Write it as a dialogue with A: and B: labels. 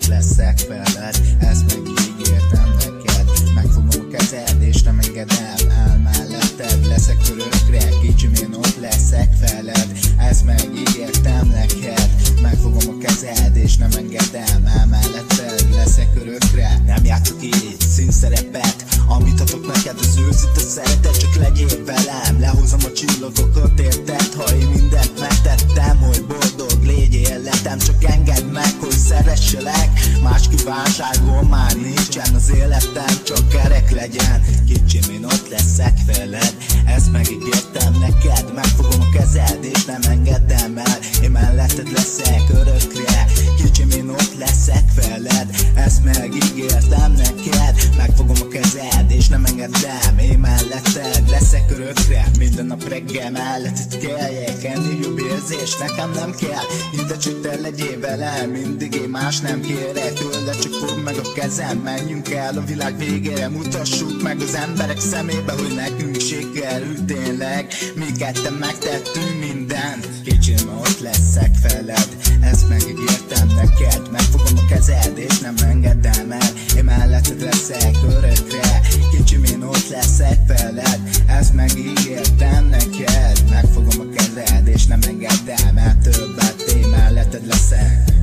A: ott leszek veled, ezt megígértem neked. Megfogom a kezed és nem engedem el melletted, leszek örökre, kicsim én ott leszek veled, ezt megígértem neked. Megfogom a kezed és nem engedem el melletted, leszek örökre. Nem játszok így színszerepet, amit adok neked az őszinte szeretet, csak legyél velem. Lehúzom a csillagokat, érted, ha én mindent megtettem, hogy boldog légyél letem. Csak engedd meg, hogy szeresselek, más kívánságom már nincsen az életem, csak kerek legyen. Kicsim, én ott leszek veled, ezt megígértem neked. Megfogom a kezed és nem engedem el, én melletted leszek örökre. Kicsim, én ott leszek veled, ezt megígértem neked. Megfogom a kezed és nem engedem, én melletted leszek örökre. Minden nap reggel melletted keljek, ennél jobb érzés nekem nem kell. Ide csak te legyél velem, mindig én más nem kérek tőle, csak fogd meg a kezem, menjünk el a világ végére. Mutassuk meg az emberek szemébe, hogy nekünk sikerült tényleg. Mi ketten megtettünk mindent. Kicsim, ott leszek veled, ezt megígértem neked. Megfogom a kezed és nem engedem el, én melletted leszek örökre. Kicsim, én ott leszek veled, ezt megígértem neked. Megfogom a kezed és nem engedem el többet, én melletted leszek.